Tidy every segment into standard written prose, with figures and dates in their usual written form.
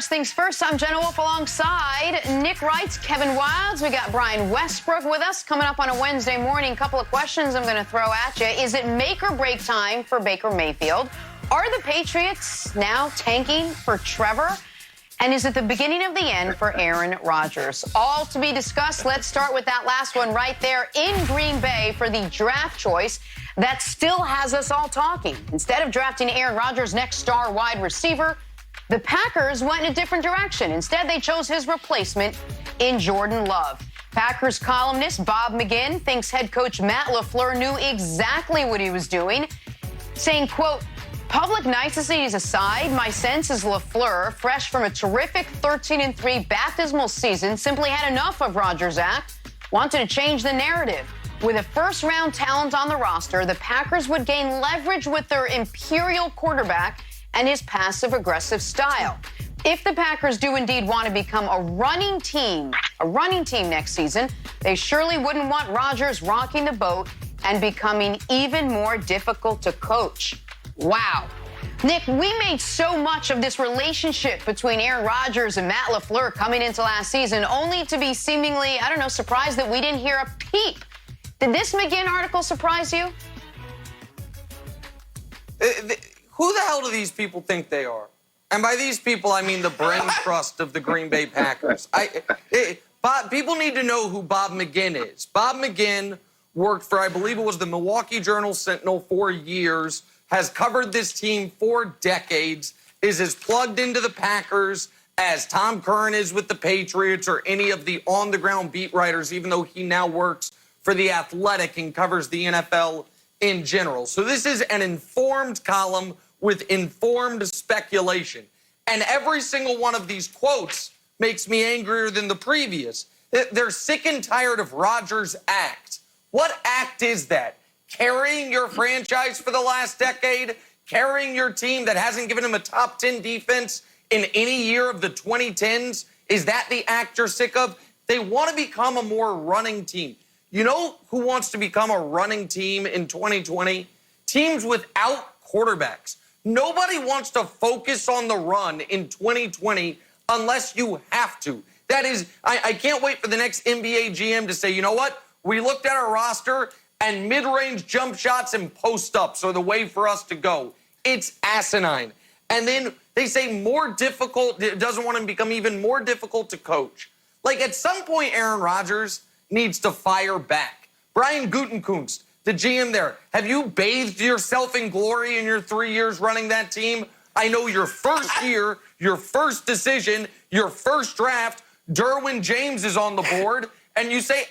First Things First, I'm Jenna Wolf alongside Nick Wright, Kevin Wilds. We got Brian Westbrook with us coming up on a Wednesday morning. Couple of questions I'm going to throw at you. Is it make or break time for Baker Mayfield? Are the Patriots now tanking for Trevor? And is it the beginning of the end for Aaron Rodgers? All to be discussed. Let's start with that last one right there in Green Bay for the draft choice that still has us all talking. Instead of drafting Aaron Rodgers' next star wide receiver, the Packers went in a different direction. Instead, they chose his replacement in Jordan Love. Packers columnist Bob McGinn thinks head coach Matt LaFleur knew exactly what he was doing, saying, quote, "Public niceties aside, my sense is LaFleur, fresh from a terrific 13-3 baptismal season, simply had enough of Rodgers' act, wanted to change the narrative. With a first-round talent on the roster, the Packers would gain leverage with their imperial quarterback and his passive-aggressive style. If the Packers do indeed want to become a running team next season, they surely wouldn't want Rodgers rocking the boat and becoming even more difficult to coach." Wow. Nick, we made so much of this relationship between Aaron Rodgers and Matt LaFleur coming into last season, only to be seemingly, surprised that we didn't hear a peep. Did this McGinn article surprise you? Who the hell do these people think they are? And by these people, I mean the brain trust of the Green Bay Packers. People need to know who Bob McGinn is. Bob McGinn worked for, I believe it was the Milwaukee Journal-Sentinel for years, has covered this team for decades, is as plugged into the Packers as Tom Curran is with the Patriots or any of the on-the-ground beat writers, even though he now works for The Athletic and covers the NFL in general. So this is an informed column with informed speculation. And every single one of these quotes makes me angrier than the previous. They're sick and tired of Rodgers' act. What act is that? Carrying your franchise for the last decade? Carrying your team that hasn't given him a top 10 defense in any year of the 2010s? Is that the act you're sick of? They want to become a more running team. You know who wants to become a running team in 2020? Teams without quarterbacks. Nobody wants to focus on the run in 2020 unless you have to. That is, I can't wait for the next NBA GM to say, you know what? We looked at our roster and mid-range jump shots and post-ups are the way for us to go. It's asinine. And then they say more difficult, it doesn't want to become even more difficult to coach. Like at some point, Aaron Rodgers needs to fire back. Brian Gutekunst, the GM there, have you bathed yourself in glory in your 3 years running that team? I know your first year, your first decision, your first draft, Derwin James is on the board, and you say,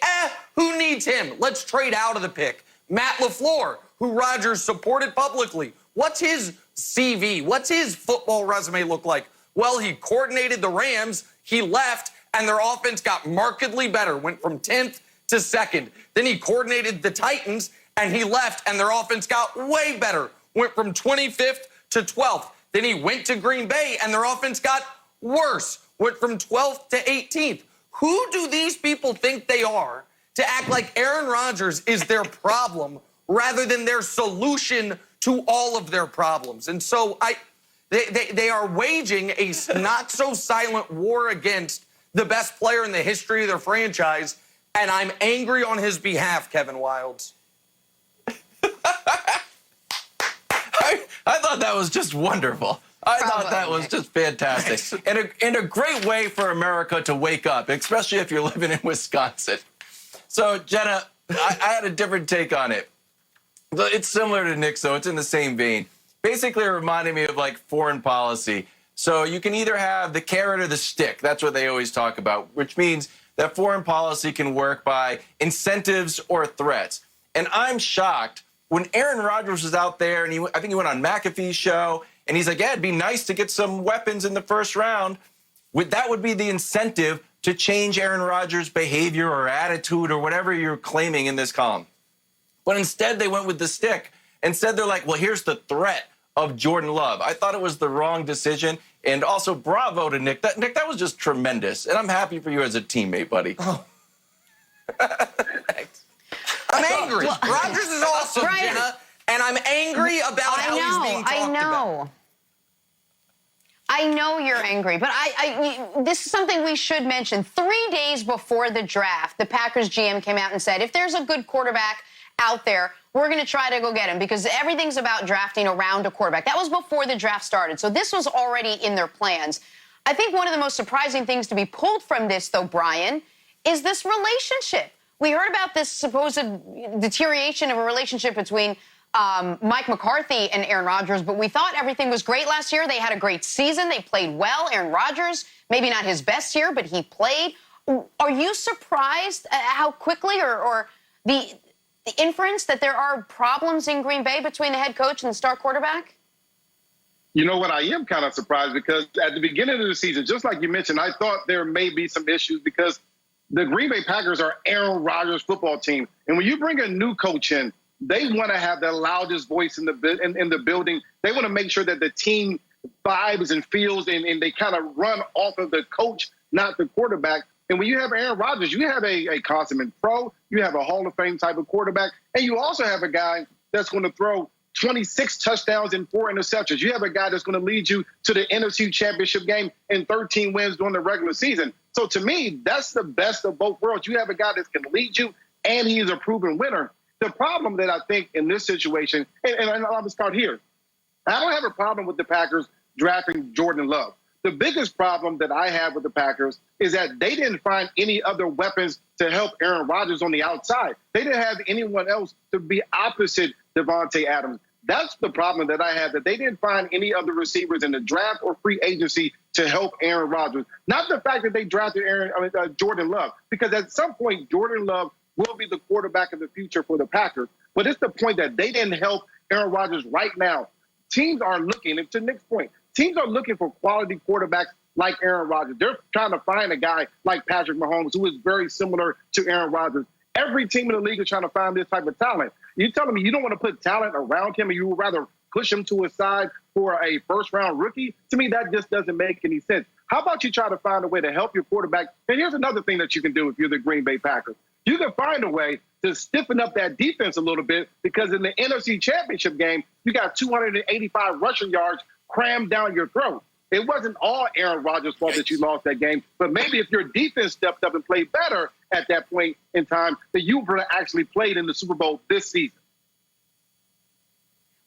who needs him? Let's trade out of the pick. Matt LaFleur, who Rodgers supported publicly. What's his CV? What's his football resume look like? Well, he coordinated the Rams, he left, and their offense got markedly better, went from 10th to 2nd. Then he coordinated the Titans, and he left, and their offense got way better, went from 25th to 12th. Then he went to Green Bay, and their offense got worse, went from 12th to 18th. Who do these people think they are to act like Aaron Rodgers is their problem rather than their solution to all of their problems? And so they are waging a not-so-silent war against the best player in the history of their franchise, and I'm angry on his behalf, Kevin Wilds. I thought that was just wonderful. I thought that was just fantastic. And a great way for America to wake up, especially if you're living in Wisconsin. So, Jenna, I had a different take on it. It's similar to Nick, so it's in the same vein. Basically, it reminded me of, like, foreign policy. So you can either have the carrot or the stick. That's what they always talk about, which means that foreign policy can work by incentives or threats. And I'm shocked when Aaron Rodgers was out there, and I think he went on McAfee's show, and he's like, yeah, it'd be nice to get some weapons in the first round. That would be the incentive to change Aaron Rodgers' behavior or attitude or whatever you're claiming in this column. But instead, they went with the stick. Instead, they're like, well, here's the threat of Jordan Love. I thought it was the wrong decision. And also, bravo to Nick. Nick, that was just tremendous. And I'm happy for you as a teammate, buddy. Oh. Thanks. I'm angry. Rodgers is awesome, Jenna. And I'm angry about how he's being talked about. I know you're angry, but this is something we should mention. 3 days before the draft, the Packers GM came out and said, if there's a good quarterback out there, we're going to try to go get him because everything's about drafting around a quarterback. That was before the draft started, so this was already in their plans. I think one of the most surprising things to be pulled from this, though, Brian, is this relationship. We heard about this supposed deterioration of a relationship between Mike McCarthy and Aaron Rodgers, but we thought everything was great last year. They had a great season. They played well. Aaron Rodgers, maybe not his best year, but he played. Are you surprised how quickly or the inference that there are problems in Green Bay between the head coach and the star quarterback? You know what? I am kind of surprised because at the beginning of the season, just like you mentioned, I thought there may be some issues because the Green Bay Packers are Aaron Rodgers' football team. And when you bring a new coach in, they want to have the loudest voice in the building. They want to make sure that the team vibes and feels and they kind of run off of the coach, not the quarterback. And when you have Aaron Rodgers, you have a consummate pro, you have a Hall of Fame type of quarterback, and you also have a guy that's going to throw 26 touchdowns and 4 interceptions. You have a guy that's going to lead you to the NFC Championship game and 13 wins during the regular season. So to me, that's the best of both worlds. You have a guy that can lead you, and he is a proven winner. The problem that I think in this situation, and I'll start here, I don't have a problem with the Packers drafting Jordan Love. The biggest problem that I have with the Packers is that they didn't find any other weapons to help Aaron Rodgers on the outside. They didn't have anyone else to be opposite Devontae Adams. That's the problem that I have, that they didn't find any other receivers in the draft or free agency to help Aaron Rodgers. Not the fact that they drafted Jordan Love, because at some point, Jordan Love will be the quarterback of the future for the Packers. But it's the point that they didn't help Aaron Rodgers right now. Teams are looking, and to Nick's point, teams are looking for quality quarterbacks like Aaron Rodgers. They're trying to find a guy like Patrick Mahomes who is very similar to Aaron Rodgers. Every team in the league is trying to find this type of talent. You're telling me you don't want to put talent around him and you would rather push him to a side for a first-round rookie? To me, that just doesn't make any sense. How about you try to find a way to help your quarterback? And here's another thing that you can do if you're the Green Bay Packers. You can find a way to stiffen up that defense a little bit because in the NFC Championship game, you got 285 rushing yards crammed down your throat. It wasn't all Aaron Rodgers' fault that you lost that game, but maybe if your defense stepped up and played better at that point in time, that you would have actually played in the Super Bowl this season.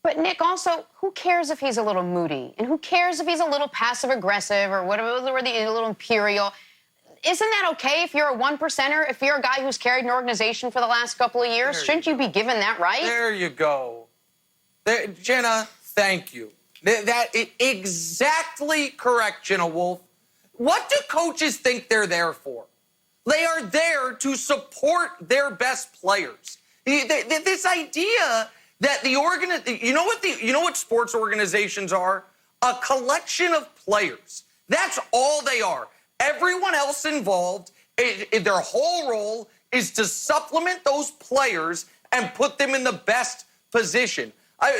But, Nick, also, who cares if he's a little moody? And who cares if he's a little passive-aggressive or whatever, a little imperial? Isn't that okay if you're a one-percenter, if you're a guy who's carried an organization for the last couple of years? Shouldn't you be given that right? There you go. Jenna, thank you. That is exactly correct, Jenna Wolf. What do coaches think they're there for? They are there to support their best players. This idea that you know what sports organizations are? A collection of players. That's all they are. Everyone else involved, their whole role is to supplement those players and put them in the best position.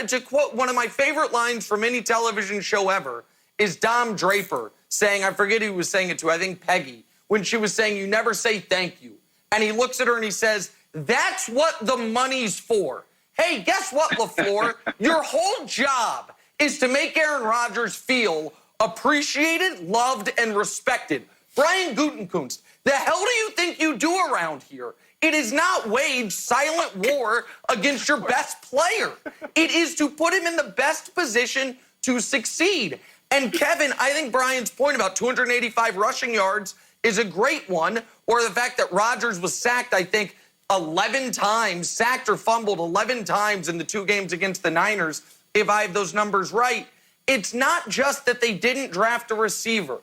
To quote one of my favorite lines from any television show ever is Dom Draper saying, I forget who was saying it to, I think Peggy, when she was saying, you never say thank you. And he looks at her and he says, that's what the money's for. Hey, guess what, LaFleur? Your whole job is to make Aaron Rodgers feel appreciated, loved, and respected. Brian Gutekunst, the hell do you think you do around here? It is not wage silent war against your best player. It is to put him in the best position to succeed. And Kevin, I think Brian's point about 285 rushing yards is a great one, or the fact that Rodgers was sacked, I think, 11 times, sacked or fumbled 11 times in the 2 games against the Niners, if I have those numbers right. It's not just that they didn't draft a receiver.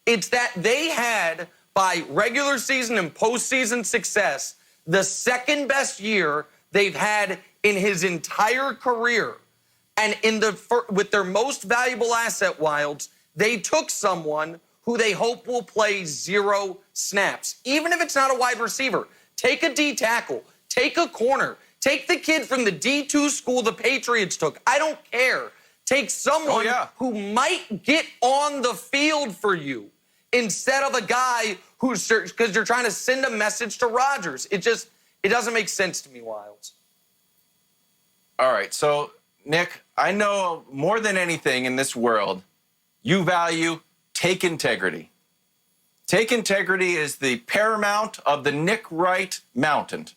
It's that they had, by regular season and postseason success, the second best year they've had in his entire career. And with their most valuable asset, Wilds, they took someone who they hope will play 0 snaps. Even if it's not a wide receiver, take a D tackle, take a corner, take the kid from the D2 school the Patriots took. I don't care. Take someone who might get on the field for you instead of a guy who's, because you're trying to send a message to Rodgers. It doesn't make sense to me, Wilds. All right, so, Nick, I know more than anything in this world you value take integrity. Take integrity is the paramount of the Nick Wright mountain.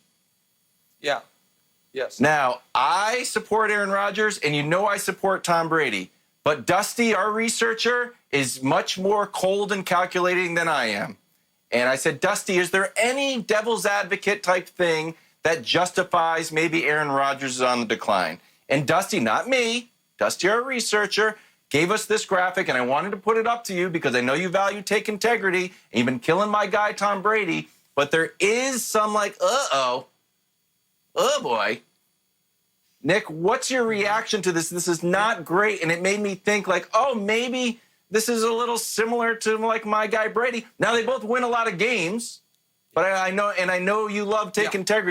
Yeah. Yes. Now, I support Aaron Rodgers, and you know I support Tom Brady. But Dusty, our researcher, is much more cold and calculating than I am. And I said, Dusty, is there any devil's advocate type thing that justifies maybe Aaron Rodgers is on the decline? And Dusty, not me, Dusty, our researcher, gave us this graphic, and I wanted to put it up to you because I know you value take integrity, and you've been killing my guy Tom Brady. But there is some like, oh boy. Nick, what's your reaction to this? This is not great, and it made me think like, oh, maybe this is a little similar to like my guy Brady. Now they both win a lot of games, but I know you love take integrity.